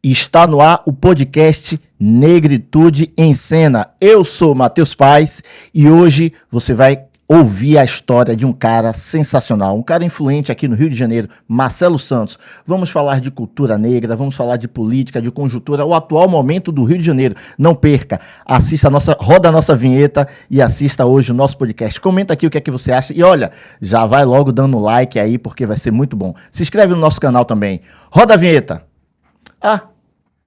E está no ar o podcast Negritude em Cena. Eu sou Matheus Paes e hoje você vai ouvir a história de um cara sensacional, um cara influente aqui no Rio de Janeiro, Marcelo Santos. Vamos falar de cultura negra, vamos falar de política, de conjuntura, o atual momento do Rio de Janeiro. Não perca, assista roda a nossa vinheta e assista hoje o nosso podcast. Comenta aqui o que é que você acha e olha, já vai logo dando like aí porque vai ser muito bom. Se inscreve no nosso canal também. Roda a vinheta.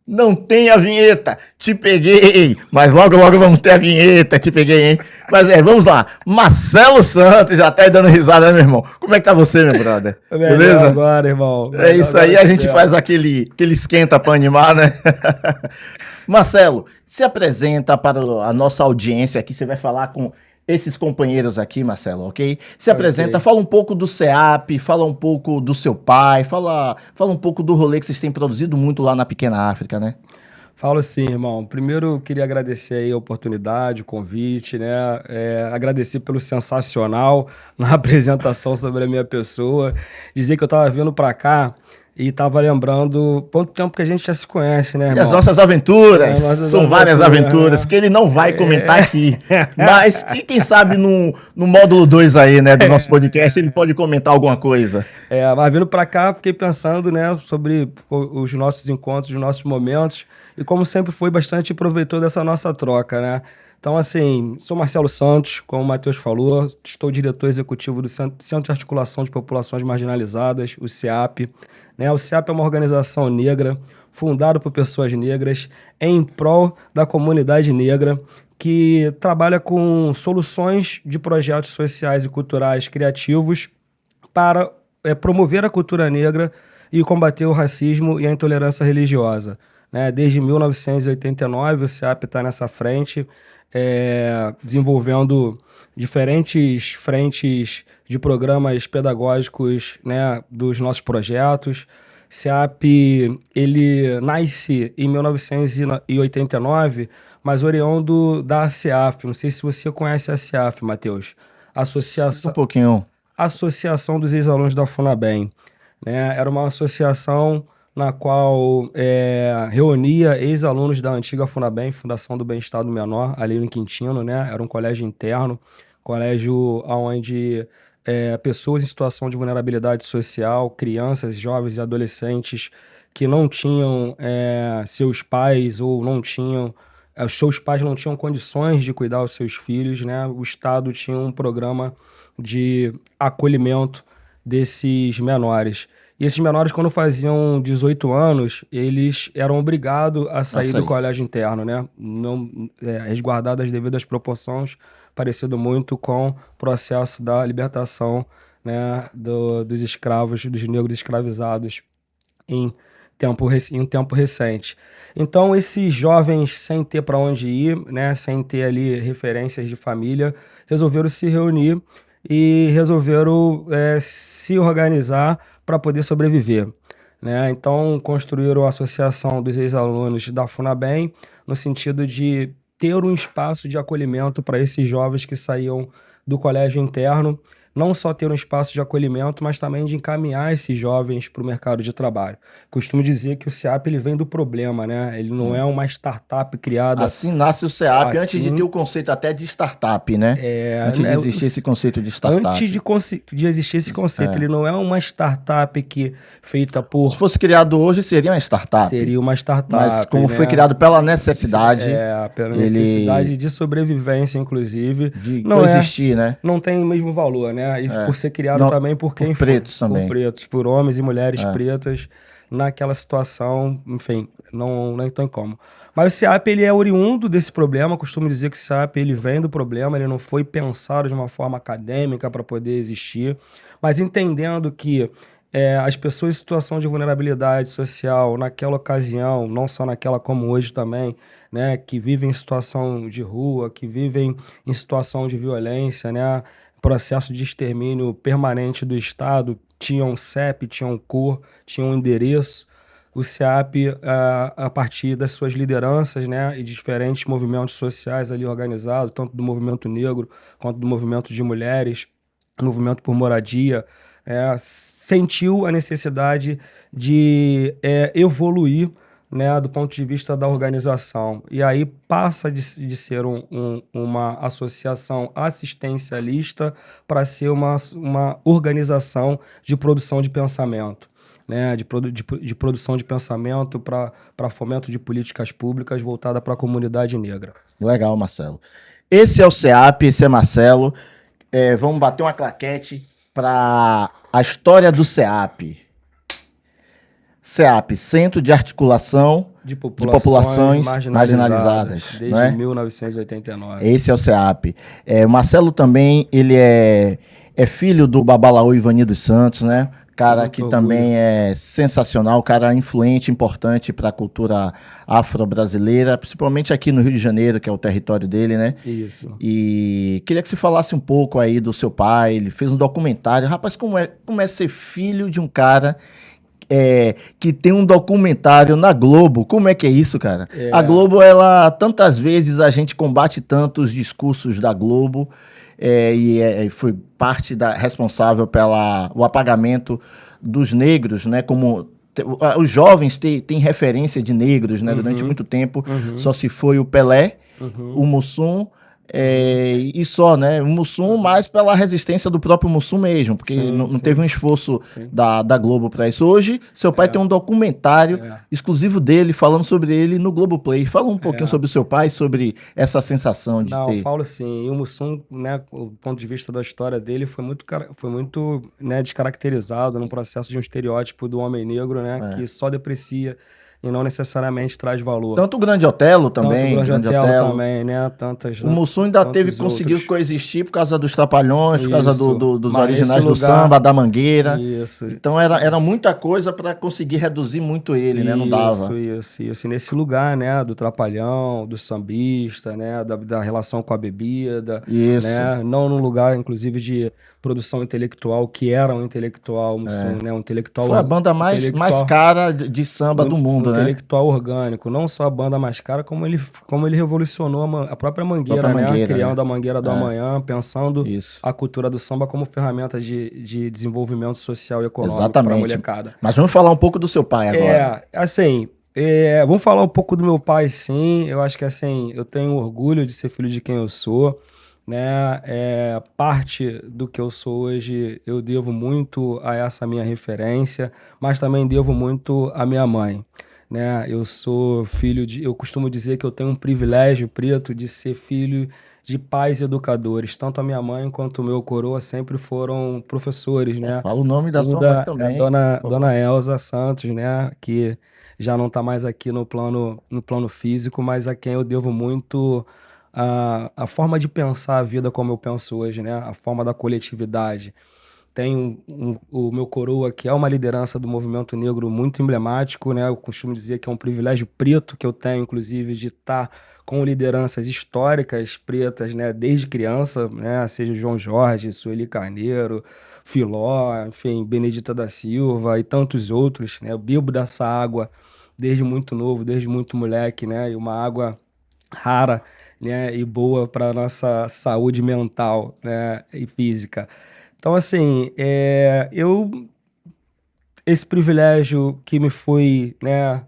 Não tem a vinheta, te peguei, mas logo vamos ter a vinheta, te peguei, hein? Mas vamos lá, Marcelo Santos, já tá aí dando risada, né, meu irmão? Como é que tá você, meu brother? Beleza? Agora, irmão. É isso aí, a gente faz aquele esquenta pra animar, né? Marcelo, se apresenta para a nossa audiência aqui, você vai falar com esses companheiros aqui, Marcelo, ok? Se apresenta, fala um pouco do CEAP, fala um pouco do seu pai, fala um pouco do rolê que vocês têm produzido muito lá na Pequena África, né? Falo sim, irmão. Primeiro, eu queria agradecer aí a oportunidade, o convite, né? Agradecer pelo sensacional na apresentação sobre a minha pessoa. Dizer que eu tava vindo pra cá e tava lembrando quanto tempo que a gente já se conhece, né, irmão? E as nossas aventuras, são várias aventuras que ele não vai comentar aqui, mas que quem sabe no módulo 2 aí, né, do nosso podcast, ele pode comentar alguma coisa. Mas vindo pra cá, fiquei pensando, né, sobre os nossos encontros, os nossos momentos, e como sempre foi bastante proveitoso dessa nossa troca, né? Então, assim, sou Marcelo Santos, como o Matheus falou, estou diretor executivo do Centro de Articulação de Populações Marginalizadas, o CEAP. Né? O CEAP é uma organização negra, fundada por pessoas negras, em prol da comunidade negra, que trabalha com soluções de projetos sociais e culturais criativos para promover a cultura negra e combater o racismo e a intolerância religiosa. Né? Desde 1989, o CEAP está nessa frente, desenvolvendo diferentes frentes de programas pedagógicos, né, dos nossos projetos. CEAP, ele nasce em 1989, mas oriundo da CEAF. Não sei se você conhece a CEAF, Matheus. Um pouquinho. Associação dos Ex-Alunos da FUNABEM. Né? Era uma associação na qual reunia ex-alunos da antiga FUNABEM, Fundação do Bem-Estar do Menor, ali no Quintino, né? Era um colégio interno, colégio onde pessoas em situação de vulnerabilidade social, crianças, jovens e adolescentes que não tinham seus pais ou não tinham... os seus pais não tinham condições de cuidar dos seus filhos, né? O Estado tinha um programa de acolhimento desses menores. E esses menores, quando faziam 18 anos, eles eram obrigados a sair do colégio interno, né? Não, resguardado as devidas proporções, parecido muito com o processo da libertação, né, dos escravos, dos negros escravizados em um tempo recente. Então, esses jovens, sem ter para onde ir, né, sem ter ali referências de família, resolveram se reunir e resolveram se organizar para poder sobreviver. Né? Então, construíram a Associação dos Ex-Alunos da FUNABEM, no sentido de ter um espaço de acolhimento para esses jovens que saíam do colégio interno, não só ter um espaço de acolhimento, mas também de encaminhar esses jovens para o mercado de trabalho. Costumo dizer que o CEAP ele vem do problema, né? Ele não é uma startup criada... Assim nasce o CEAP, antes de ter o conceito até de startup, né? Antes de existir esse conceito de startup. Antes de existir esse conceito, ele não é uma startup que feita por... Se fosse criado hoje, seria uma startup. Seria uma startup, mas como foi criado pela necessidade... pela necessidade de sobrevivência, inclusive. De coexistir, né? Não tem o mesmo valor, né? E por ser criado também por quem por pretos foi. também. Por pretos, por homens e mulheres pretas, naquela situação, enfim, não tem como. Mas o CEAP, ele é oriundo desse problema, costumo dizer que o CEAP, ele vem do problema, ele não foi pensado de uma forma acadêmica para poder existir, mas entendendo que as pessoas em situação de vulnerabilidade social, naquela ocasião, não só naquela como hoje também, né, que vivem em situação de rua, que vivem em situação de violência, né, processo de extermínio permanente do Estado, tinham CEP, tinham COR, tinham endereço. O CEAP, a partir das suas lideranças, né, e de diferentes movimentos sociais ali organizados, tanto do movimento negro quanto do movimento de mulheres, movimento por moradia, sentiu a necessidade de evoluir né, do ponto de vista da organização. E aí passa de ser uma associação assistencialista para ser uma organização de produção de pensamento. Né, de produção de pensamento para fomento de políticas públicas voltada para a comunidade negra. Legal, Marcelo. Esse é o CEAP, esse é Marcelo. Vamos bater uma claquete para a história do CEAP. CEAP, Centro de Articulação de Populações Marginalizadas, desde né? 1989. Esse é o CEAP. O Marcelo também, ele é filho do Babalaú Ivani dos Santos, né? Cara Muito que orgulho. também é sensacional, cara influente, importante para a cultura afro-brasileira, principalmente aqui no Rio de Janeiro, que é o território dele, né? Isso. E queria que você falasse um pouco aí do seu pai. Ele fez um documentário. Rapaz, como é ser filho de um cara que tem um documentário na Globo? Como é que é isso, cara? A Globo, ela, tantas vezes a gente combate tantos discursos da Globo, e foi parte responsável pelo apagamento dos negros, né? Como os jovens têm referência de negros, né? Durante muito tempo só se foi o Pelé, o Mussum, e só, né? O Mussum mais pela resistência do próprio Mussum mesmo, porque não teve um esforço da Globo para isso. Hoje, seu pai tem um documentário exclusivo dele, falando sobre ele no Globoplay. Fala um pouquinho sobre o seu pai, sobre essa sensação de ter... Não, falo sim. E o Mussum, né, o ponto de vista da história dele foi muito, né, descaracterizado num processo de um estereótipo do homem negro, né, que só deprecia e não necessariamente traz valor. Tanto o Grande Otelo também. Tanto o Grande Otelo também, né? O Mussum ainda conseguiu coexistir por causa dos Trapalhões, por causa dos originais do samba, da Mangueira. Isso. Então era muita coisa para conseguir reduzir muito ele, né? Não dava. Isso. E nesse lugar, né? Do Trapalhão, do sambista, né? Da relação com a bebida. Isso. Né? Não num lugar, inclusive, de produção intelectual, que era um intelectual, Mussum, né? Um intelectual. Foi a banda mais cara de samba do mundo, né? Intelectual orgânico. Não só a banda mais cara, como ele revolucionou a própria Mangueira, né? Criando a Mangueira do Amanhã, pensando a cultura do samba como ferramenta de desenvolvimento social e econômico para a molecada. Mas vamos falar um pouco do seu pai agora. Vamos falar um pouco do meu pai, sim. Eu acho que, assim, eu tenho orgulho de ser filho de quem eu sou, né? Parte do que eu sou hoje eu devo muito a essa minha referência, mas também devo muito à minha mãe, né? Eu sou eu costumo dizer que eu tenho um privilégio preto de ser filho de pais educadores. Tanto a minha mãe quanto o meu coroa sempre foram professores, né? Fala o nome da sua mãe também. Dona Elza Santos, né? Que já não está mais aqui no plano físico, mas a quem eu devo muito a forma de pensar a vida como eu penso hoje, né? A forma da coletividade. Tem o meu coroa, que é uma liderança do movimento negro muito emblemático, né? Eu costumo dizer que é um privilégio preto que eu tenho, inclusive, de estar com lideranças históricas pretas, né? Desde criança, né? Seja João Jorge, Sueli Carneiro, Filó, enfim, Benedita da Silva e tantos outros, né? Eu bebo dessa água desde muito novo, desde muito moleque, né? E uma água rara, né? E boa para nossa saúde mental, né? E física. Então, assim, esse privilégio que me foi, né?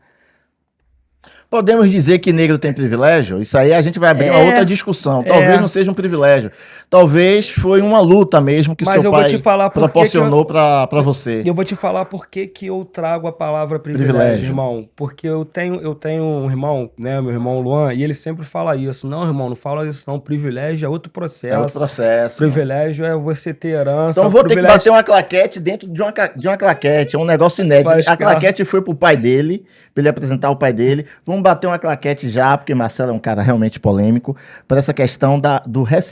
Podemos dizer que negro tem privilégio? Isso aí a gente vai abrir uma outra discussão. Talvez não seja um privilégio. Talvez foi uma luta mesmo que seu pai proporcionou para você. E eu vou te falar por que eu trago a palavra privilégio, irmão. Porque eu tenho um irmão, né, meu irmão Luan, e ele sempre fala isso. Não, irmão, não fala isso não. Privilégio é outro processo. É outro processo. Privilégio é você ter herança. Então vou ter que bater uma claquete dentro de uma claquete. É um negócio inédito. A claquete foi pro pai dele, para ele apresentar o pai dele. Vamos bater uma claquete já, porque Marcelo é um cara realmente polêmico, para essa questão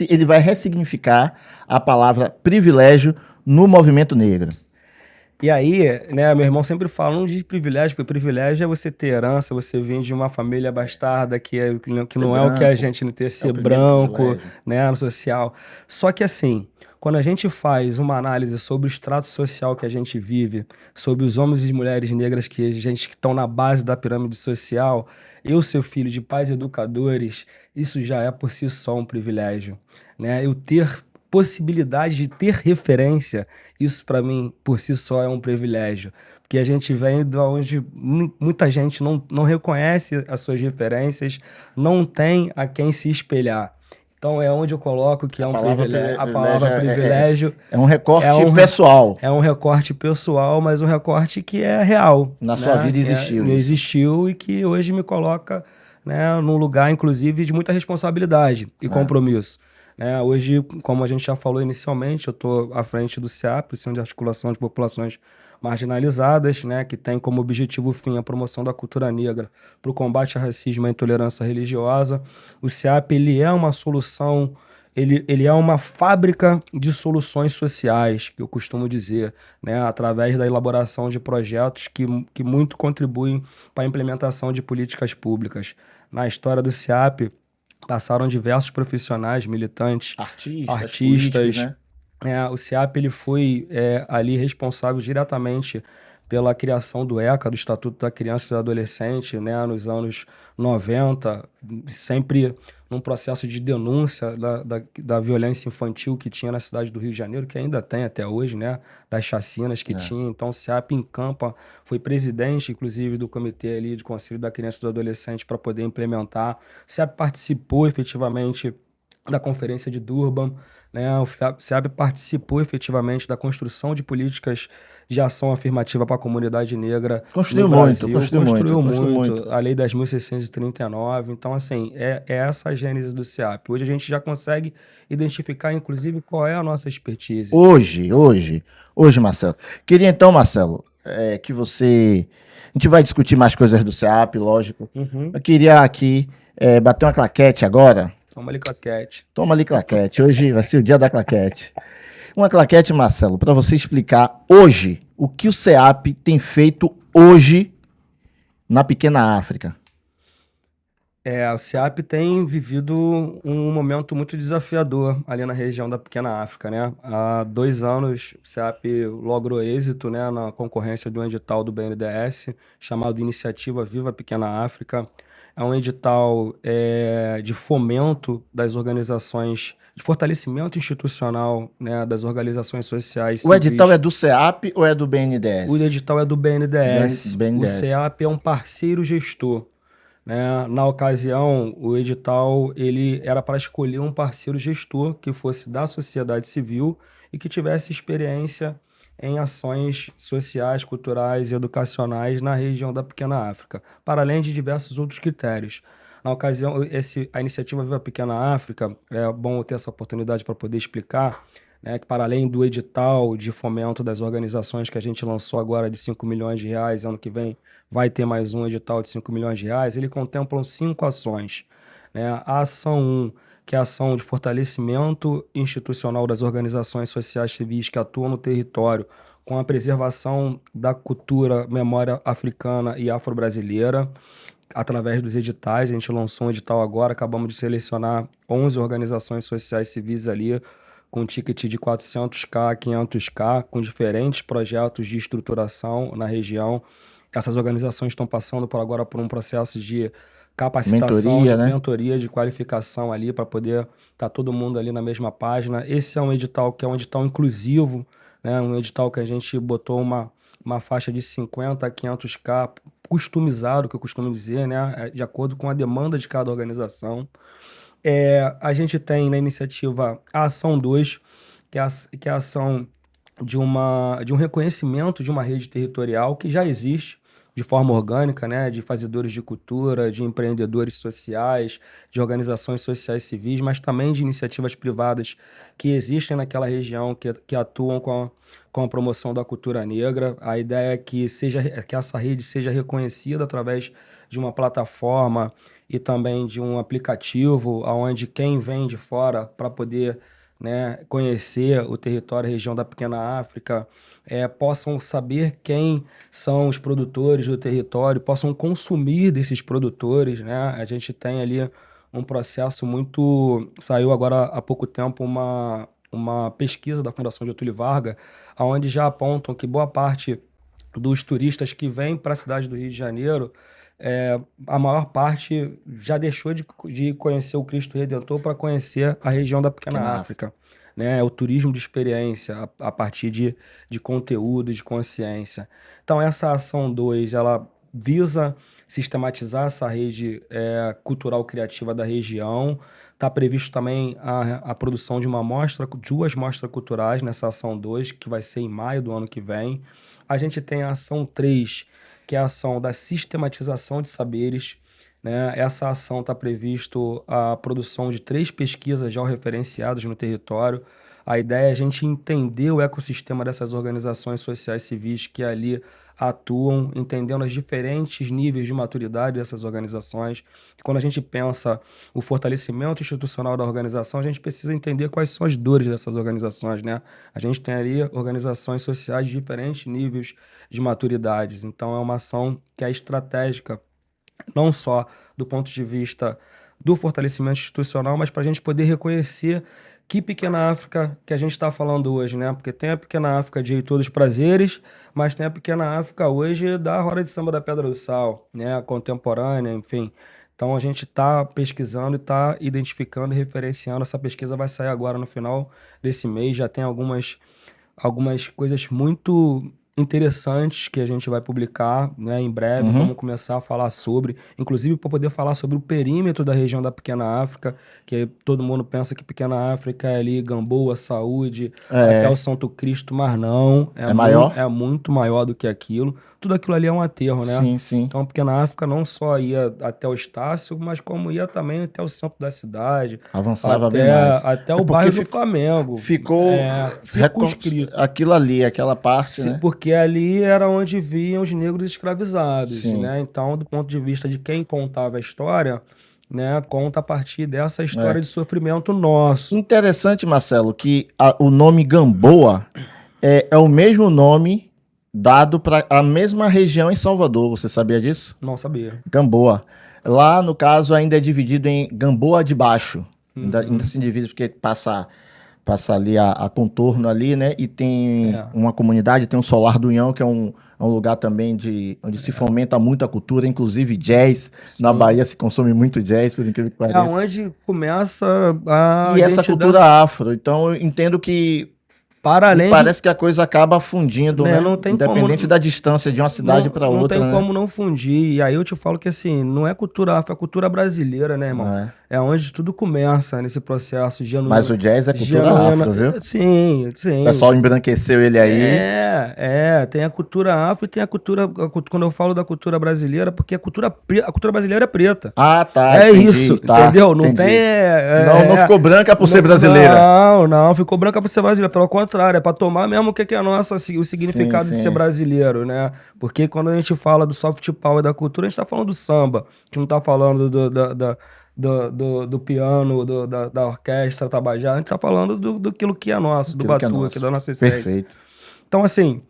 ele vai ressignificar a palavra privilégio no movimento negro. E aí, né, meu irmão sempre fala, não diz privilégio, porque privilégio é você ter herança, você vem de uma família bastarda, que não é o que a gente ter, ser branco, né, no social. Só que assim, quando a gente faz uma análise sobre o extrato social que a gente vive, sobre os homens e mulheres negras que estão na base da pirâmide social, eu ser filho de pais educadores, isso já é por si só um privilégio, né? Eu ter possibilidade de ter referência, isso para mim por si só é um privilégio, que a gente vem de onde muita gente não reconhece as suas referências, não tem a quem se espelhar. Então é onde eu coloco que A é um palavra privilégio. A privilégio palavra privilégio é um é recorte um, pessoal. é um recorte pessoal, mas um recorte que é real, Na sua né? vida existiu isso. Existiu e que hoje me coloca, né, num lugar, inclusive, de muita responsabilidade e É. compromisso. Né? Hoje, como a gente já falou inicialmente, eu estou à frente do CEAP, o Centro de Articulação de Populações Marginalizadas, né, que tem como objetivo fim a promoção da cultura negra para o combate ao racismo e à intolerância religiosa. O CEAP ele é uma solução, ele é uma fábrica de soluções sociais, que eu costumo dizer, né, através da elaboração de projetos que muito contribuem para a implementação de políticas públicas. Na história do CEAP, passaram diversos profissionais, militantes, Artistas, políticos, artistas. né? O CEAP ele foi ali responsável diretamente pela criação do ECA, do Estatuto da Criança e do Adolescente, né, nos anos 90, sempre num processo de denúncia da violência infantil que tinha na cidade do Rio de Janeiro, que ainda tem até hoje, né, das chacinas que É. tinha. Então, o CEAP encampa, foi presidente, inclusive, do comitê ali de Conselho da Criança e do Adolescente para poder implementar. O CEAP participou efetivamente da Conferência de Durban, né? O SEAP participou efetivamente da construção de políticas de ação afirmativa para a comunidade negra no Construiu muito, Brasil, construiu muito, construiu construiu muito, muito. a Lei 10.639. Então, assim, é essa a gênese do SEAP. Hoje a gente já consegue identificar, inclusive, qual é a nossa expertise. Hoje, Marcelo. Queria então, Marcelo, que você. A gente vai discutir mais coisas do SEAP, lógico. Uhum. Eu queria aqui bater uma claquete agora. Toma ali, claquete. Toma ali claquete. Hoje vai ser o dia da claquete. Uma claquete, Marcelo, para você explicar hoje o que o SEAP tem feito hoje na pequena África. O SEAP tem vivido um momento muito desafiador ali na região da Pequena África, né? Há 2 anos, o SEAP logrou êxito, né, na concorrência de um edital do BNDES, chamado Iniciativa Viva Pequena África. É um edital de fomento das organizações, de fortalecimento institucional, né, das organizações sociais O edital é civis. do SEAP ou é do O BNDES? edital é do BNDES. O BNDES. SEAP é um parceiro gestor, né? Na ocasião, o edital ele era para escolher um parceiro gestor que fosse da sociedade civil e que tivesse experiência em ações sociais, culturais e educacionais na região da Pequena África, para além de diversos outros critérios. Na ocasião, a iniciativa Viva Pequena África, é bom eu ter essa oportunidade para poder explicar, né, que para além do edital de fomento das organizações que a gente lançou agora de 5 milhões de reais, ano que vem vai ter mais um edital de 5 milhões de reais, ele contempla 5 ações. Né? A ação 1, que é a ação de fortalecimento institucional das organizações sociais civis que atuam no território com a preservação da cultura, memória africana e afro-brasileira, através dos editais. A gente lançou um edital agora, acabamos de selecionar 11 organizações sociais civis ali, com ticket de 400k, 500k, com diferentes projetos de estruturação na região. Essas organizações estão passando por agora por um processo de capacitação, Mentoria, de né? mentoria, de qualificação ali, para poder estar todo mundo ali na mesma página. Esse é um edital que é um edital inclusivo, né? Um edital que a gente botou uma faixa de 50 a 500k, customizado, que eu costumo dizer, né? De acordo com a demanda de cada organização. A gente tem na iniciativa a Ação 2, que é a ação de um reconhecimento de uma rede territorial que já existe de forma orgânica, né, de fazedores de cultura, de empreendedores sociais, de organizações sociais civis, mas também de iniciativas privadas que existem naquela região, que atuam com a promoção da cultura negra. A ideia é que essa rede seja reconhecida através de uma plataforma e também de um aplicativo onde quem vem de fora para poder, né, conhecer o território, a região da Pequena África, possam saber quem são os produtores do território, possam consumir desses produtores, né? A gente tem ali um processo muito... Saiu agora há pouco tempo uma pesquisa da Fundação Getúlio Vargas, onde já apontam que boa parte dos turistas que vêm para a cidade do Rio de Janeiro, a maior parte já deixou de conhecer o Cristo Redentor para conhecer a região da Pequena Pequena África. África. né? É o turismo de experiência a partir de conteúdo, de consciência. Então, essa ação 2 ela visa sistematizar essa rede cultural criativa da região. Está previsto também a produção de duas mostras culturais nessa ação 2 que vai ser em maio do ano que vem. A gente tem a ação 3 que é a ação da sistematização de saberes, né? Essa ação está previsto a produção de 3 pesquisas georreferenciadas no território. A ideia é a gente entender o ecossistema dessas organizações sociais civis que ali atuam, entendendo os diferentes níveis de maturidade dessas organizações. Quando a gente pensa o fortalecimento institucional da organização, a gente precisa entender quais são as dores dessas organizações, né? A gente tem ali organizações sociais de diferentes níveis de maturidades. Então, é uma ação que é estratégica, não só do ponto de vista do fortalecimento institucional, mas para a gente poder reconhecer que pequena África que a gente está falando hoje, né? Porque tem a pequena África de Todos os Prazeres, mas tem a pequena África hoje da Roda de Samba da Pedra do Sal, né? Contemporânea, enfim. Então a gente está pesquisando e está identificando e referenciando. Essa pesquisa vai sair agora no final desse mês. Já tem algumas coisas muito interessantes que a gente vai publicar, né, em breve. Vamos começar a falar sobre, inclusive para poder falar sobre o perímetro da região da Pequena África, que todo mundo pensa que Pequena África é ali Gamboa, Saúde, até o Santo Cristo, mas não. É maior? É muito maior do que aquilo. Tudo aquilo ali é um aterro, né? Sim, sim. Então, a Pequena África não só ia até o Estácio, mas como ia também até o centro da cidade. Avançava bem mais. Até É o porque bairro do Flamengo. Ficou Circunscrito. aquilo ali, aquela parte, né? Porque ali era onde viam os negros escravizados, Sim. né? Então, do ponto de vista de quem contava a história, né, conta a partir dessa história de sofrimento nosso. Interessante, Marcelo, que o nome Gamboa é o mesmo nome dado para a mesma região em Salvador. Você sabia disso? Não sabia. Gamboa. Lá, no caso, ainda é dividido em Gamboa de Baixo. Ainda se divide porque passa ali a contorno ali, né? E tem uma comunidade, tem um Solar do Unhão, que é um lugar também onde se fomenta muita cultura, inclusive jazz. Sim. Na Bahia se consome muito jazz, por incrível que pareça. É onde começa a E essa cultura afro. Então, eu entendo que parece que a coisa acaba fundindo, né? Não tem independente da distância de uma cidade para outra. Não tem como não fundir. E aí eu te falo que assim, não é cultura afro, é cultura brasileira, né, irmão? É onde tudo começa nesse processo genuíno. Mas o jazz é cultura afro, viu? Sim, sim. O pessoal embranqueceu ele aí. Tem a cultura afro e tem a cultura. Quando eu falo da cultura brasileira, porque a cultura brasileira é preta. Ah, tá. É entendi, isso, entendeu? Não tem. Não ficou branca por ser brasileira. Não, ficou branca por ser brasileira. Pelo contrário, é pra tomar mesmo o que é o significado de ser brasileiro, né? Porque quando a gente fala do soft power da cultura, a gente tá falando do samba. A gente não tá falando do piano, da orquestra Tabajara, a gente tá falando do que é nosso, do batuque, da nossa essência. Perfeito. Então, assim,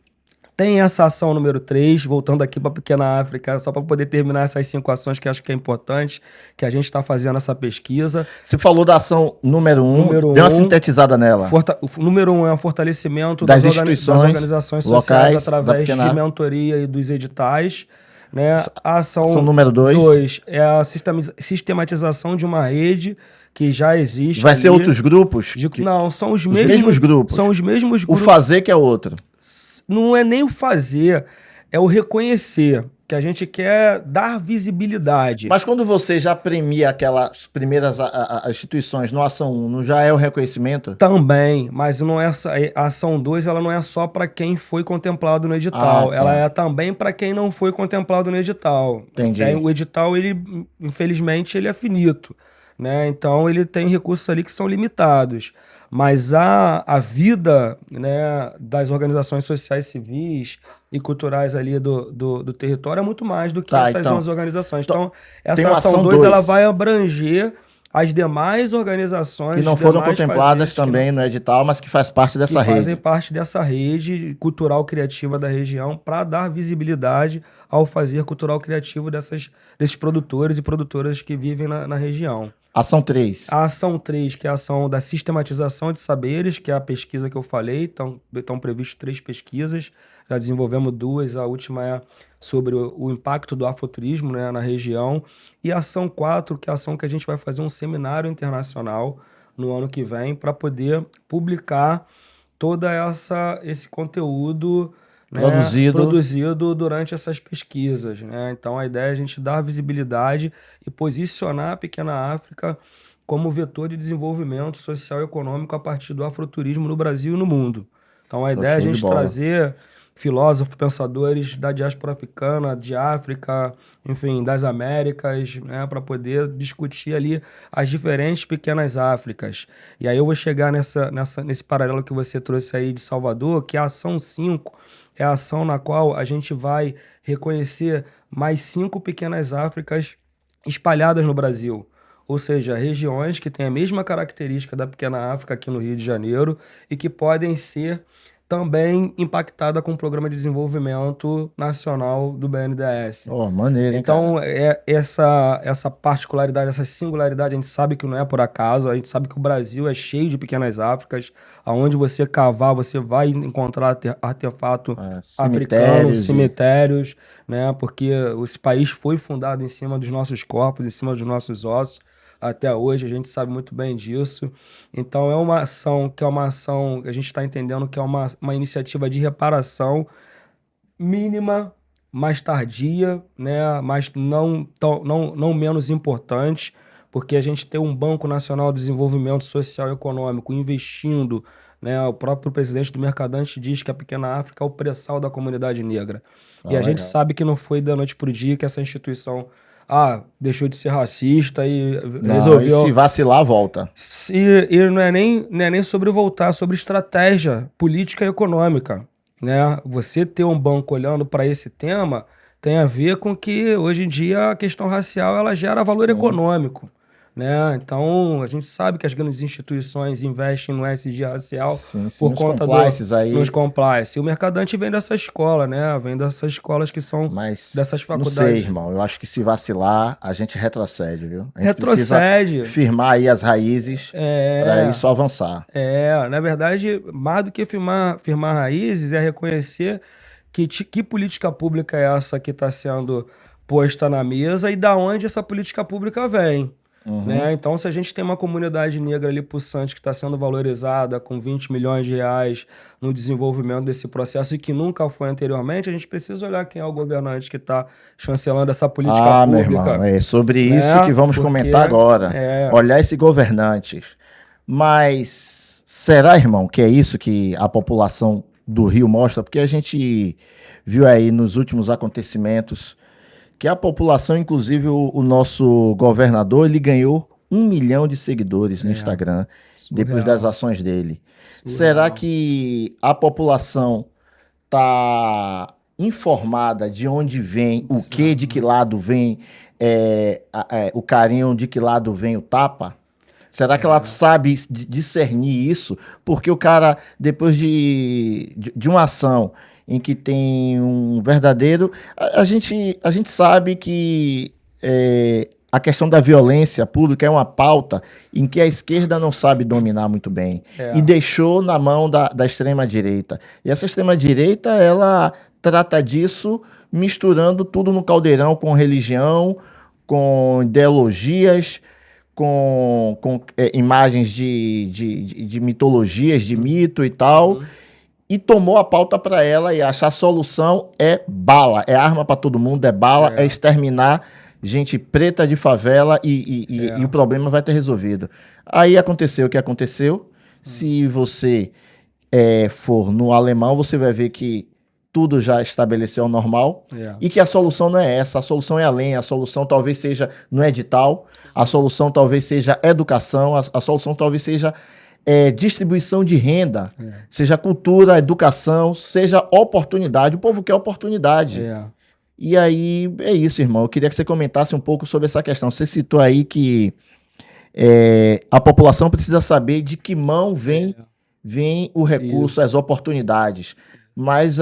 tem essa ação número 3, voltando aqui para a Pequena África, só para poder terminar essas 5 ações que acho que é importante, que a gente está fazendo essa pesquisa. Você falou da ação número 1, deu uma sintetizada nela. O número 1 é o fortalecimento das organizações sociais através de mentoria e dos editais. Né? A ação número 2 é a sistematização de uma rede que já existe. Vai ser outros grupos? Não, são os mesmos grupos. São os mesmos grupos. O fazer que é outro. Não é nem o fazer, é o reconhecer, que a gente quer dar visibilidade. Mas quando você já premia aquelas primeiras instituições no Ação 1, não já é o reconhecimento? Também, mas não é a Ação 2, ela não é só para quem foi contemplado no edital, ela é também para quem não foi contemplado no edital. Entendi. O edital, ele, infelizmente, ele é finito, né? Então, ele tem recursos ali que são limitados. Mas a vida, né, das organizações sociais civis e culturais ali do território é muito mais do que essas organizações. Então, essa ação 2 ela vai abranger as demais organizações que não foram contempladas também no edital, mas que faz parte dessa rede. Fazem parte dessa rede cultural criativa da região para dar visibilidade ao fazer cultural criativo desses produtores e produtoras que vivem na região. Ação 3. A ação 3, que é a ação da sistematização de saberes, que é a pesquisa que eu falei. Estão previstas 3 pesquisas, já desenvolvemos 2, a última é sobre o impacto do afroturismo, né, na região. E a ação 4, que é a ação que a gente vai fazer um seminário internacional no ano que vem para poder publicar toda esse conteúdo, né, Produzido. produzido durante essas pesquisas, né? Então a ideia é a gente dar visibilidade e posicionar a pequena África como vetor de desenvolvimento social e econômico a partir do afroturismo no Brasil e no mundo. Então a Pô, ideia é a show de gente bola. trazer filósofos, pensadores da diáspora africana, de África, enfim, das Américas, né, para poder discutir ali as diferentes pequenas Áfricas. E aí eu vou chegar nesse paralelo que você trouxe aí de Salvador, que é a ação 5 é a ação na qual a gente vai reconhecer mais 5 pequenas Áfricas espalhadas no Brasil. Ou seja, regiões que têm a mesma característica da pequena África aqui no Rio de Janeiro e que podem ser também impactada com o Programa de Desenvolvimento Nacional do BNDES. Ó, maneiro, hein, cara? Então, essa particularidade, essa singularidade, a gente sabe que não é por acaso, a gente sabe que o Brasil é cheio de pequenas Áfricas, aonde você cavar, você vai encontrar artefato africano, Cemitérios e... cemitérios, né? Porque esse país foi fundado em cima dos nossos corpos, em cima dos nossos ossos. Até hoje, a gente sabe muito bem disso. Então, é uma ação que a gente está entendendo que é uma iniciativa de reparação mínima, mais tardia, né, mas não menos importante, porque a gente tem um Banco Nacional de Desenvolvimento Social e Econômico investindo, né, o próprio presidente do Mercadante diz que a pequena África é o pré-sal da comunidade negra. Ah, E a gente legal. sabe que não foi da noite para o dia que essa instituição deixou de ser racista e Não, e se resolveu. vacilar, volta. E não é nem sobre voltar, é sobre estratégia política e econômica, né? Você ter um banco olhando para esse tema tem a ver com que hoje em dia a questão racial ela gera valor Sim, econômico, né? Então a gente sabe que as grandes instituições investem no SG racial sim, sim. por Os conta complices nos aí, compliance. E o mercadante vem dessa escola, né? Vem dessas escolas que são mas dessas não sei, faculdades. irmão. Eu acho que se vacilar, a gente retrocede, viu? A gente precisa Retrocede. firmar aí as raízes para É. isso avançar. Na verdade, mais do que firmar raízes, é reconhecer que política pública é essa que está sendo posta na mesa e da onde essa política pública vem. Uhum. Né? Então, se a gente tem uma comunidade negra ali pulsante que está sendo valorizada com 20 milhões de reais no desenvolvimento desse processo e que nunca foi anteriormente, a gente precisa olhar quem é o governante que está chancelando essa política Ah, meu irmão, pública, é sobre isso que né? vamos Porque comentar agora. Olhar esse governante. Mas será, irmão, que é isso que a população do Rio mostra? Porque a gente viu aí nos últimos acontecimentos que a população, inclusive o nosso governador, ele ganhou 1 milhão de seguidores no é Instagram depois das surreal, ações dele. Será surreal. que a população tá informada de onde vem o que, de que lado vem o carinho, de que lado vem o tapa? Será que ela sabe discernir isso? Porque o cara, depois de uma ação em que tem um verdadeiro. A gente sabe que a questão da violência pública é uma pauta em que a esquerda não sabe dominar muito bem. E É, deixou na mão da extrema-direita. E essa extrema-direita, ela trata disso misturando tudo no caldeirão com religião, com ideologias com imagens de mitologias, de mito e tal, uhum, e tomou a pauta para ela e acha a solução é bala, é arma para todo mundo, é bala, é é, exterminar gente preta de favela e o é, problema vai ter resolvido. Aí aconteceu o que aconteceu. Se você for no alemão, você vai ver que tudo já estabeleceu o normal é. e que a solução não é essa, a solução é além, a solução talvez seja no edital, a solução talvez seja educação, a solução talvez seja distribuição de renda, É, seja cultura, educação, seja oportunidade. O povo quer oportunidade. é, E aí é isso, irmão. Eu queria que você comentasse um pouco sobre essa questão. Você citou aí que a população precisa saber de que mão é, vem o recurso, as isso. oportunidades. Mas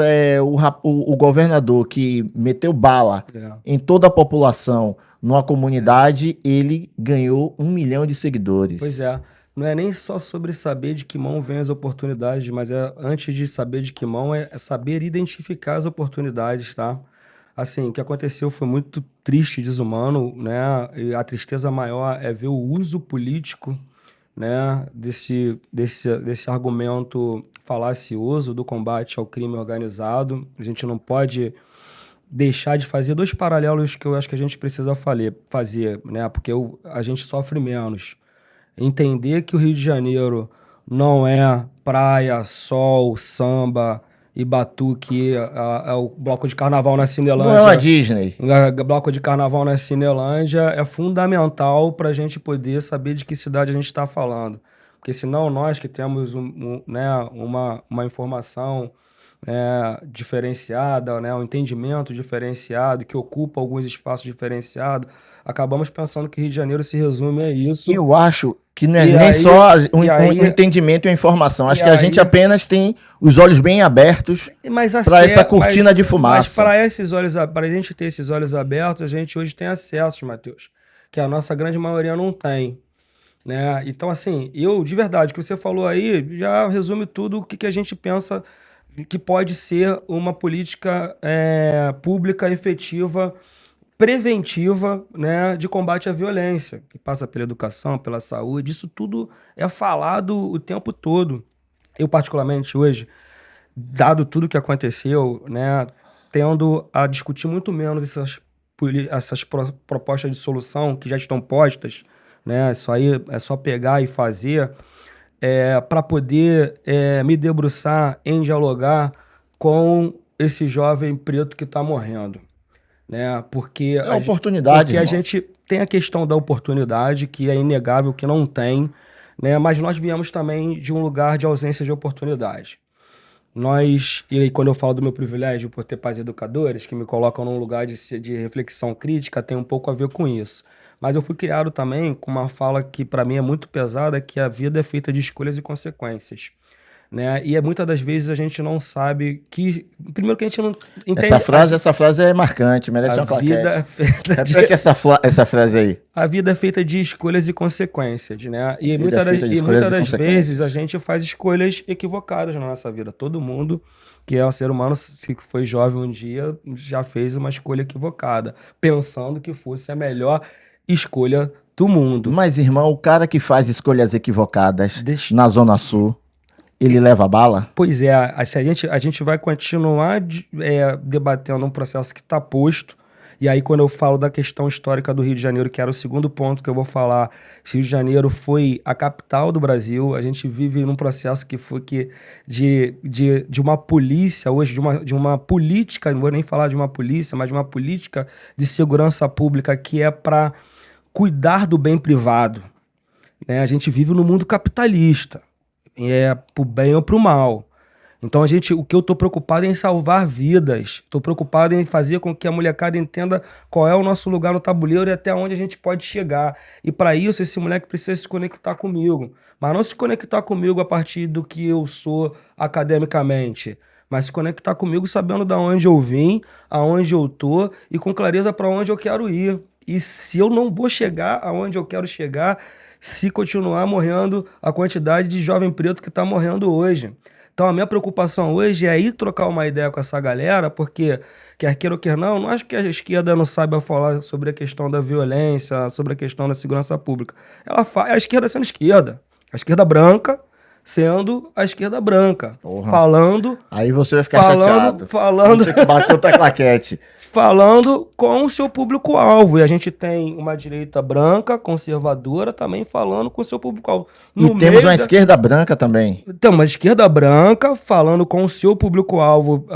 o governador que meteu bala É, em toda a população, numa comunidade, ele ganhou 1 milhão de pois seguidores. é. Não é nem só sobre saber de que mão vêm as oportunidades, mas antes de saber de que mão, é saber identificar as oportunidades, tá? Assim, o que aconteceu foi muito triste, desumano, né? E a tristeza maior é ver o uso político, né, desse argumento falacioso do combate ao crime organizado. A gente não pode deixar de fazer dois paralelos que eu acho que a gente precisa fazer, né, porque a gente sofre menos. Entender que o Rio de Janeiro não é praia, sol, samba e batuque, é o bloco de carnaval na Não é uma Cinelândia. Disney. Bloco de carnaval na Cinelândia é fundamental para a gente poder saber de que cidade a gente está falando. Porque senão nós que temos né, uma informação diferenciada, né, um entendimento diferenciado, que ocupa alguns espaços diferenciados, acabamos pensando que Rio de Janeiro se resume a isso. Eu acho que não é E nem aí- só um e aí- entendimento e a informação. Acho e que a gente aí- apenas tem os olhos bem abertos para essa cortina de fumaça. Mas para a gente ter esses olhos abertos, a gente hoje tem acesso, Matheus, que a nossa grande maioria não tem. Né? Então, assim, de verdade, o que você falou aí já resume tudo o que a gente pensa que pode ser uma política pública efetiva, preventiva, né, de combate à violência, que passa pela educação, pela saúde. Isso tudo é falado o tempo todo. Eu, particularmente, hoje, dado tudo que aconteceu, né, tendo a discutir muito menos essas propostas de solução que já estão postas, né, isso aí é só pegar e fazer, para poder me debruçar em dialogar com esse jovem preto que está morrendo, né? Porque É oportunidade, porque a irmão. gente tem a questão da oportunidade, que é inegável que não tem, né? Mas nós viemos também de um lugar de ausência de oportunidade. E aí quando eu falo do meu privilégio por ter pais educadores, que me colocam num lugar de reflexão crítica, tem um pouco a ver com isso. Mas eu fui criado também com uma fala que para mim é muito pesada, que a vida é feita de escolhas e consequências. Né? E muitas das vezes a gente não sabe que... Primeiro que a gente não entende... Essa frase é marcante, merece uma A vida é claquete. feita Repete essa frase aí. A vida é feita de escolhas e consequências, né? E vida é feita de escolhas muitas e das consequências. vezes a gente faz escolhas equivocadas na nossa vida. Todo mundo que é um ser humano, se foi jovem um dia, já fez uma escolha equivocada, pensando que fosse a melhor escolha do mundo. Mas, irmão, o cara que faz escolhas equivocadas Deixa- na Zona Sul, ele leva bala? Pois é, a gente vai continuar debatendo um processo que está posto. E aí, quando eu falo da questão histórica do Rio de Janeiro, que era o segundo ponto que eu vou falar, Rio de Janeiro foi a capital do Brasil. A gente vive num processo que foi de uma polícia, hoje, de uma política, não vou nem falar de uma polícia, mas de uma política de segurança pública que é para cuidar do bem privado. Né? A gente vive no mundo capitalista, pro bem ou pro mal. Então o que eu tô preocupado é em salvar vidas. Tô preocupado em fazer com que a molecada entenda qual é o nosso lugar no tabuleiro e até onde a gente pode chegar. E para isso esse moleque precisa se conectar comigo, mas não se conectar comigo a partir do que eu sou academicamente, mas se conectar comigo sabendo da onde eu vim, aonde eu tô e com clareza para onde eu quero ir. E se eu não vou chegar aonde eu quero chegar, se continuar morrendo a quantidade de jovem preto que está morrendo hoje. Então a minha preocupação hoje é ir trocar uma ideia com essa galera, porque, quer queira ou quer não acho que a esquerda não saiba falar sobre a questão da violência, sobre a questão da segurança pública. A esquerda sendo esquerda, a esquerda branca sendo a esquerda branca, Porra. falando... Aí você vai ficar chateado. Falando... Você que bateu outra claquete. Falando com o seu público-alvo. E a gente tem uma direita branca, conservadora, também falando com o seu público-alvo. E temos uma esquerda branca também. Então, uma esquerda branca falando com o seu público-alvo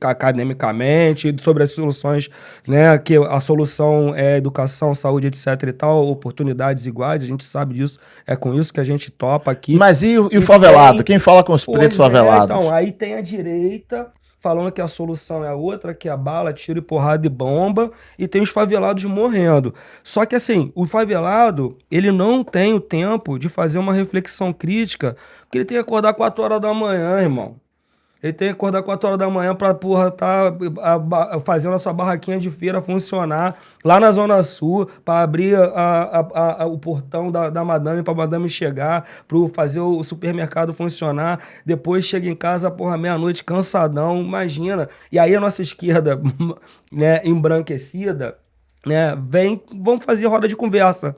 academicamente, sobre as soluções, né? Que a solução é educação, saúde, etc e tal, oportunidades iguais, a gente sabe disso, é com isso que a gente topa aqui. Mas e o favelado? Quem fala com os pretos favelados? Então, aí tem a direita falando que a solução é outra, que é bala, tiro e porrada e bomba, e tem os favelados morrendo. Só que assim, o favelado, ele não tem o tempo de fazer uma reflexão crítica, porque ele tem que acordar 4 horas da manhã, irmão. Ele tem que acordar 4 horas da manhã pra, fazendo a sua barraquinha de feira funcionar lá na Zona Sul, pra abrir o portão da madame, pra madame chegar, pra fazer o supermercado funcionar. Depois chega em casa, meia-noite, cansadão, imagina. E aí a nossa esquerda, né, embranquecida, né, vamos fazer roda de conversa.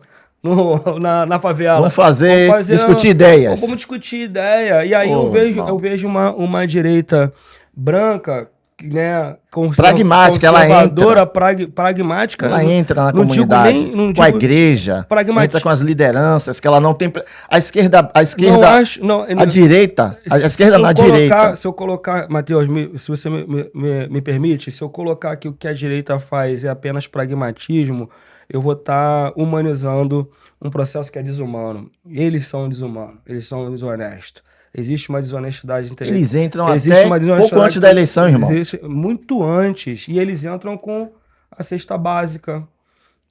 na favela. Vamos discutir ideias. Vamos discutir ideia. E aí eu vejo uma direita branca, né, pragmática, conservadora, pragmática. Ela entra na comunidade, com a igreja, entra com as lideranças, que ela não tem... A esquerda, a direita, a esquerda na direita. Se eu colocar, Matheus, se você me permite, se eu colocar que o que a direita faz é apenas pragmatismo, eu vou estar humanizando um processo que é desumano. Eles são desumanos, eles são desonestos. Existe uma desonestidade intelectual. Eles entram até pouco antes da eleição, irmão. Muito antes. E eles entram com a cesta básica.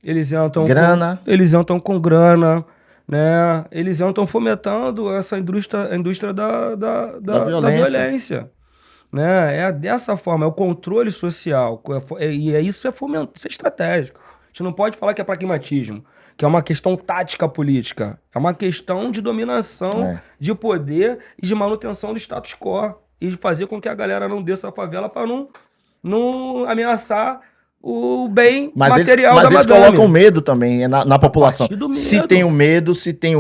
Eles entram com grana, né? Eles entram fomentando essa indústria da violência. Né? É dessa forma, é o controle social. Isso é estratégico. A gente não pode falar que é pragmatismo, que é uma questão tática política. É uma questão de dominação, de poder e de manutenção do status quo. E de fazer com que a galera não desça a favela para não ameaçar o bem material da madame. Mas eles colocam medo também na população. Se tem o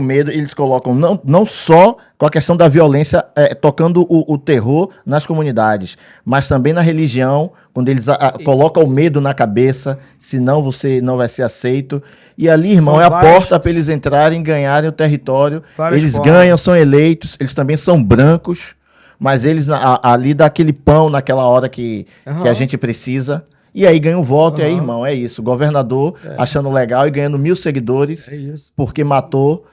medo, eles colocam não só com a questão da violência, tocando o terror nas comunidades, mas também na religião, quando eles colocam o medo na cabeça, senão você não vai ser aceito. E ali, irmão, é a porta para eles entrarem, ganharem o território. Eles ganham, são eleitos, eles também são brancos, mas eles ali dá aquele pão naquela hora que a gente precisa. E aí ganha o voto, e aí, irmão, é isso. O governador achando legal e ganhando 1.000 seguidores, porque matou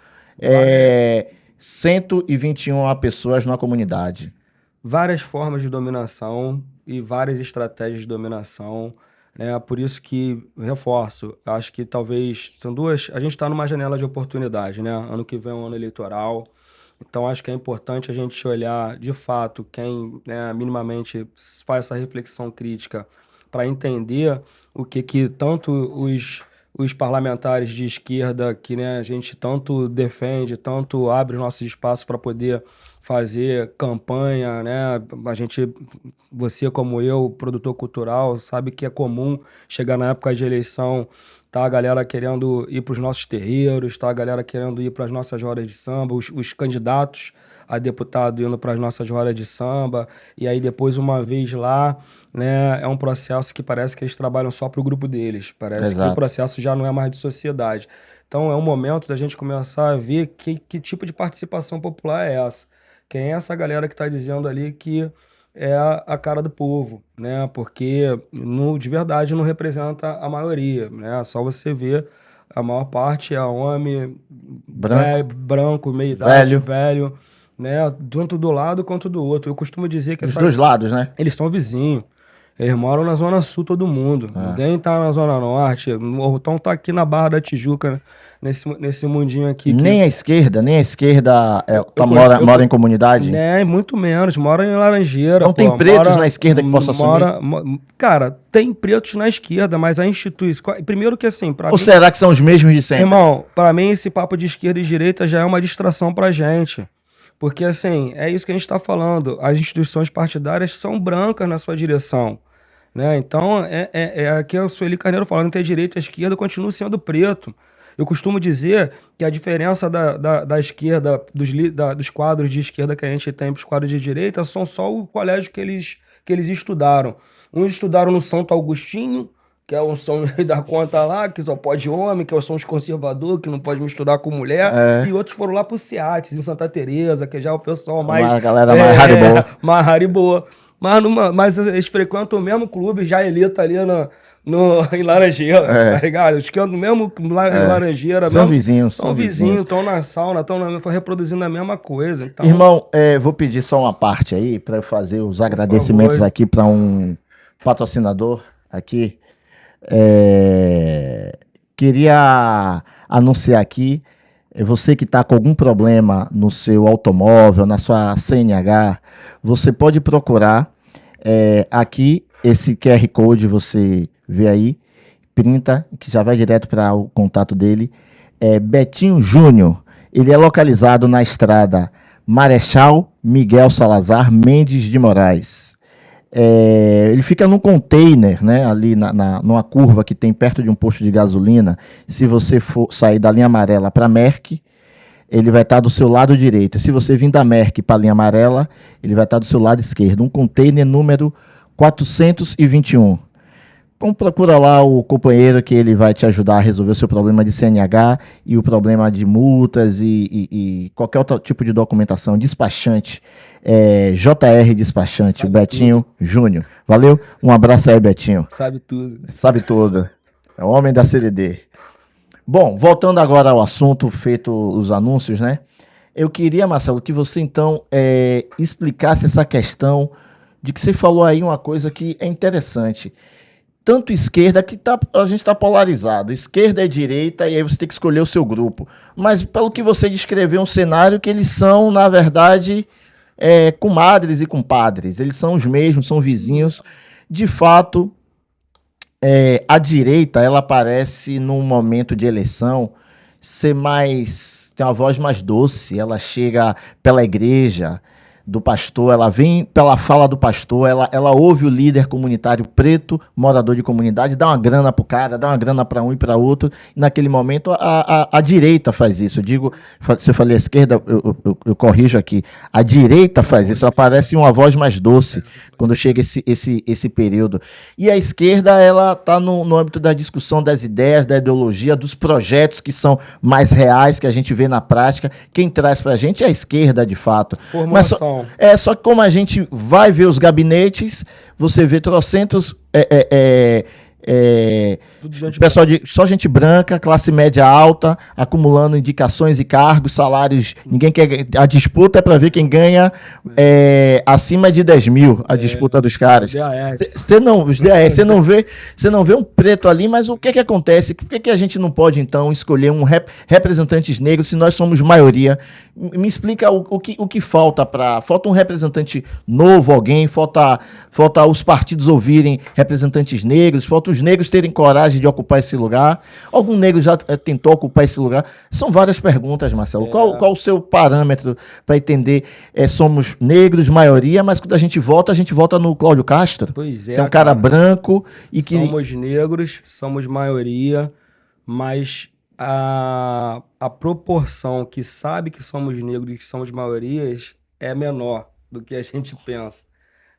121 pessoas na comunidade. Várias formas de dominação e várias estratégias de dominação. Por isso que, reforço, acho que talvez são duas... A gente está numa janela de oportunidade, né? Ano que vem é um ano eleitoral. Então, acho que é importante a gente olhar, de fato, quem minimamente faz essa reflexão crítica para entender o que tanto os parlamentares de esquerda, que a gente tanto defende, tanto abre nossos espaços para poder fazer campanha, né? Você como eu, produtor cultural, sabe que é comum chegar na época de eleição, tá a galera querendo ir para os nossos terreiros, tá a galera querendo ir para as nossas rodas de samba, os candidatos a deputado indo para as nossas rodas de samba, e aí depois, uma vez lá, né, é um processo que parece que eles trabalham só para o grupo deles, parece que o processo já não é mais de sociedade. Então é um momento da gente começar a ver que tipo de participação popular é essa. Quem é essa galera que está dizendo ali que é a cara do povo, né? Porque de verdade não representa a maioria, né? Só você ver, a maior parte é homem branco, meia idade, velho, né? Tanto do lado quanto do outro. Eu costumo dizer que dos dois lados, né? Eles são vizinhos. Eles moram na Zona Sul, todo mundo. Ninguém tá na Zona Norte. Então tá aqui na Barra da Tijuca, nesse mundinho aqui. Nem a esquerda mora em comunidade? Muito menos. Mora em Laranjeira. Não tem pretos na esquerda que possam assumir? Cara, tem pretos na esquerda, mas a instituição... Primeiro que assim... Ou será que são os mesmos de sempre? Irmão, pra mim esse papo de esquerda e direita já é uma distração pra gente. Porque assim, é isso que a gente tá falando. As instituições partidárias são brancas na sua direção. Né? Então, aqui é o Sueli Carneiro falando que a direita e a esquerda continuam sendo preto. Eu costumo dizer que a diferença da esquerda, dos quadros de esquerda que a gente tem para os quadros de direita, são só o colégio que eles estudaram. Uns estudaram no Santo Agostinho, que é um São da conta lá, que só pode homem, que são os conservadores, que não pode misturar com mulher, e outros foram lá pro Ciates, em Santa Teresa, que já é o pessoal mais... A galera mais rara e boa. Mais rara e boa. Mas eles frequentam o mesmo clube já elita ali em Laranjeira, tá ligado? Eles ficam no mesmo em Laranjeira. São vizinhos. São vizinhos, estão na sauna, estão reproduzindo a mesma coisa. Então... Irmão, vou pedir só uma parte aí para eu fazer os agradecimentos aqui para um patrocinador aqui. Queria anunciar aqui, você que está com algum problema no seu automóvel, na sua CNH, você pode procurar aqui esse QR Code, você vê aí, printa, que já vai direto para o contato dele. Betinho Júnior, ele é localizado na estrada Marechal Miguel Salazar Mendes de Moraes. Ele fica num container, né, ali numa curva que tem perto de um posto de gasolina. Se você for sair da linha amarela para Merck, ele vai estar do seu lado direito. Se você vir da Merck para a linha amarela, ele vai estar do seu lado esquerdo. Um container número 421. Então procura lá o companheiro que ele vai te ajudar a resolver o seu problema de CNH e o problema de multas e qualquer outro tipo de documentação. Despachante, JR Despachante, o Betinho Júnior. Valeu? Um abraço aí, Betinho. Sabe tudo. Sabe tudo. É o homem da CDD. Bom, voltando agora ao assunto, feito os anúncios, né? Eu queria, Marcelo, que você então explicasse essa questão de que você falou aí uma coisa que é interessante. Tanto esquerda, que a gente está polarizado. Esquerda é direita, e aí você tem que escolher o seu grupo. Mas pelo que você descreveu, um cenário que eles são, na verdade, comadres e compadres. Eles são os mesmos, são vizinhos. De fato, a direita, ela parece, num momento de eleição, ser mais... tem uma voz mais doce. Ela chega pela igreja do pastor, ela vem pela fala do pastor, ela ouve o líder comunitário preto, morador de comunidade, dá uma grana pro cara, dá uma grana para um e para outro, e naquele momento a direita faz isso. Eu digo, se eu falei a esquerda, eu corrijo aqui, a direita faz isso, ela parece uma voz mais doce quando chega esse período. E a esquerda, ela tá no âmbito da discussão das ideias, da ideologia, dos projetos que são mais reais, que a gente vê na prática. Quem traz pra gente é a esquerda, de fato. Formação. Só que como a gente vai ver os gabinetes, você vê trocentos pessoal só gente branca, classe média alta, acumulando indicações e cargos, salários. Ninguém quer. A disputa é para ver quem ganha acima de 10 mil, a disputa dos caras. Você não vê um preto ali, mas o que acontece? Por que a gente não pode, então, escolher representantes negros se nós somos maioria? Me explica o que falta para. Falta um representante novo, alguém, falta os partidos ouvirem representantes negros, falta os negros terem coragem de ocupar esse lugar. Algum negro já tentou ocupar esse lugar? São várias perguntas, Marcelo. Qual o seu parâmetro para entender? Somos negros, maioria, mas quando a gente vota no Cláudio Castro. Pois é. É um cara branco e que. Somos negros, somos maioria, mas a proporção que sabe que somos negros e que somos maiorias é menor do que a gente pensa,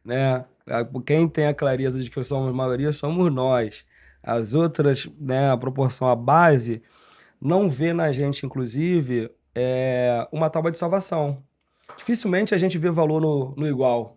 né? Quem tem a clareza de que somos maioria somos nós. As outras, né, a proporção, a base, não vê na gente, inclusive, uma tábua de salvação. Dificilmente a gente vê valor no igual,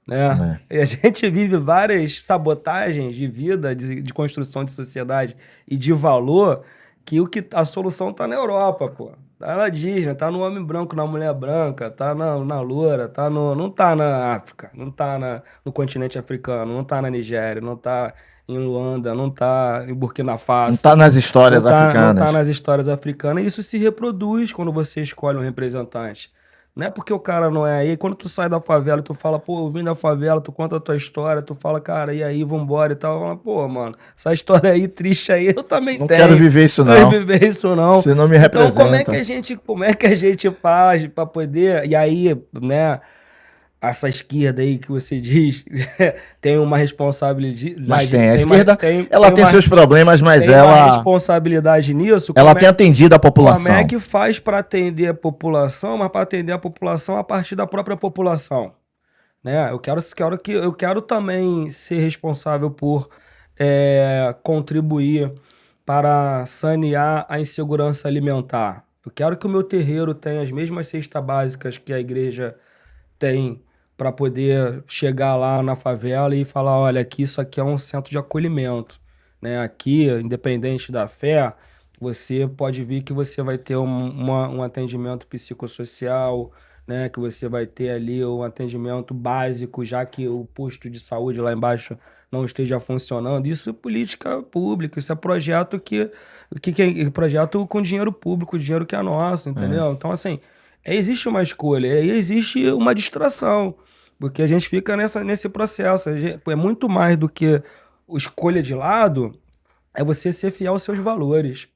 né? E a gente vive várias sabotagens de vida, de construção de sociedade e de valor, que a solução tá na Europa, pô. Tá na Disney, tá no homem branco, na mulher branca, tá na loura, não tá na África, não tá no continente africano, não tá na Nigéria, não tá em Luanda, não tá em Burkina Faso. Não tá nas histórias africanas. Não tá nas histórias africanas. E isso se reproduz quando você escolhe um representante. Não é porque o cara não é aí. Quando tu sai da favela, tu fala, pô, eu vim da favela, tu conta a tua história, tu fala, cara, e aí, vambora e tal. Fala, pô, mano, essa história aí, triste aí, eu também não tenho. Não quero viver isso, não. Não quero viver isso, não. Você não me representa. Então, como é que a gente faz pra poder... E aí, né, essa esquerda aí que você diz tem uma responsabilidade... Mas tem. A esquerda, ela tem seus problemas, mas tem ela... Tem uma responsabilidade nisso. Ela tem atendido a população. Como é que faz para atender a população, mas para atender a população a partir da própria população? Né? Eu quero também ser responsável por contribuir para sanear a insegurança alimentar. Eu quero que o meu terreiro tenha as mesmas cestas básicas que a igreja tem, para poder chegar lá na favela e falar, olha, isso aqui é um centro de acolhimento, né? Aqui, independente da fé, você pode vir que você vai ter um atendimento psicossocial, né? Que você vai ter ali um atendimento básico, já que o posto de saúde lá embaixo não esteja funcionando. Isso é política pública, isso é projeto projeto com dinheiro público, dinheiro que é nosso, entendeu? Então, assim, existe uma escolha, existe uma distração. Porque a gente fica nesse processo. É muito mais do que escolha de lado, é você ser fiel aos seus valores.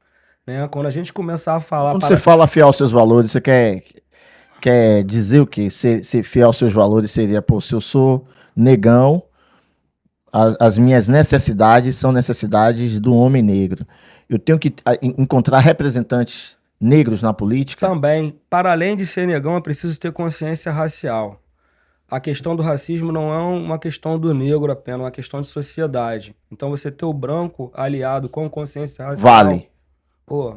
Né? Quando a gente começar a falar... Quando você fala fiel aos seus valores, você quer dizer o quê? Ser fiel aos seus valores seria, pô, se eu sou negão, as minhas necessidades são necessidades do homem negro. Eu tenho que encontrar representantes negros na política. Também, para além de ser negão, é preciso ter consciência racial. A questão do racismo não é uma questão do negro apenas, é uma questão de sociedade. Então você ter o branco aliado com consciência racial, Vale. pô,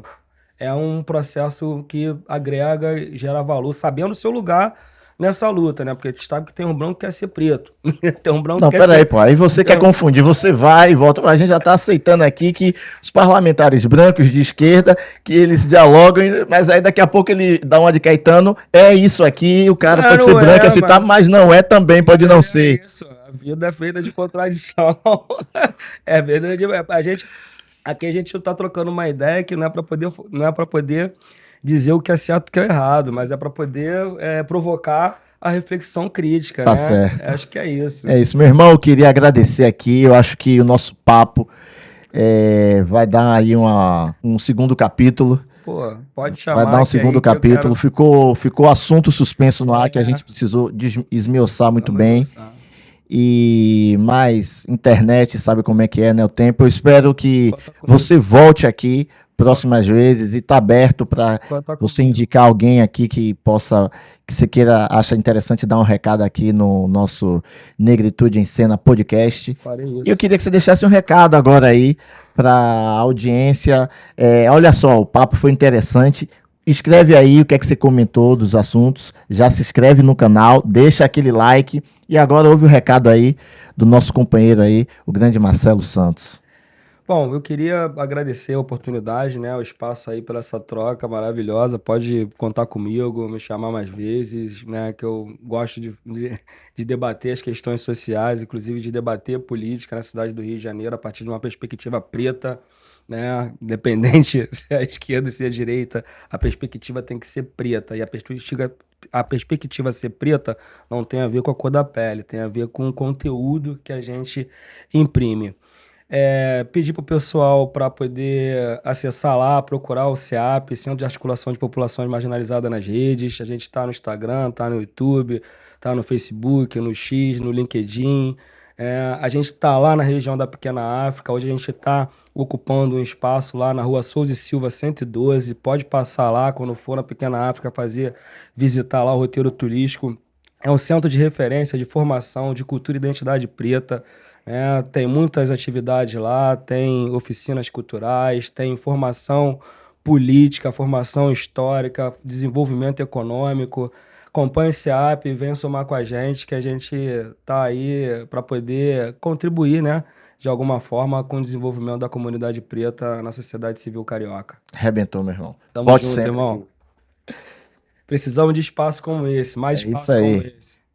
é um processo que agrega e gera valor, sabendo o seu lugar nessa luta, né? Porque a gente sabe que tem um branco que quer ser preto. Tem um branco Não, que quer peraí, ser... pô. Aí você quer confundir. Você vai e volta. A gente já tá aceitando aqui que os parlamentares brancos de esquerda, que eles dialogam, mas aí daqui a pouco ele dá uma de Caetano. É isso aqui, o cara pode ser branco, assim, tá, mas não é também, pode não ser. Isso, a vida é feita de contradição. É verdade. Aqui a gente tá trocando uma ideia que não é para poder dizer o que é certo e o que é errado, mas é para poder provocar a reflexão crítica, Tá né? certo. Acho que é isso. É isso, meu irmão. Eu queria agradecer aqui. Eu acho que o nosso papo vai dar aí um segundo capítulo. Pô, pode Vai dar chamar um que aí segundo que eu capítulo. quero... Ficou assunto suspenso no ar que a gente precisou esmiuçar muito Vamos bem. avançar. E mais internet, sabe como é que é, né? O tempo. Eu espero que Conta comigo. você volte aqui próximas vezes e tá aberto para Conta você comigo. indicar alguém aqui que possa, que você queira, acha interessante dar um recado aqui no nosso Negritude em Cena podcast. Farei E eu isso. queria que você deixasse um recado agora aí para a audiência. Olha só, o papo foi interessante. Escreve aí o que é que você comentou dos assuntos. Já se inscreve no canal, deixa aquele like. E agora ouve o recado aí do nosso companheiro aí, o grande Marcelo Santos. Bom, eu queria agradecer a oportunidade, né, o espaço aí pela essa troca maravilhosa. Pode contar comigo, me chamar mais vezes, né, que eu gosto de debater as questões sociais, inclusive de debater política na cidade do Rio de Janeiro a partir de uma perspectiva preta, né, independente se é a esquerda ou se é a direita, a perspectiva tem que ser preta. E a perspectiva ser preta não tem a ver com a cor da pele, tem a ver com o conteúdo que a gente imprime. Pedir para o pessoal para poder acessar lá, procurar o CEAP, Centro de Articulação de Populações Marginalizadas nas redes. A gente está no Instagram, está no YouTube, está no Facebook, no X, no LinkedIn. A gente está lá na região da Pequena África. Hoje a gente está ocupando um espaço lá na Rua Souza e Silva 112. Pode passar lá quando for na Pequena África visitar lá o roteiro turístico. É um centro de referência, de formação, de cultura e identidade preta. Tem muitas atividades lá, tem oficinas culturais, tem formação política, formação histórica, desenvolvimento econômico. Acompanhe esse app, venha somar com a gente, que a gente está aí para poder contribuir, né, de alguma forma com o desenvolvimento da comunidade preta na sociedade civil carioca. Arrebentou, meu irmão. Tamo Volte junto, sempre irmão. aqui. Precisamos de espaço como esse, mais É isso espaço como aí. esse.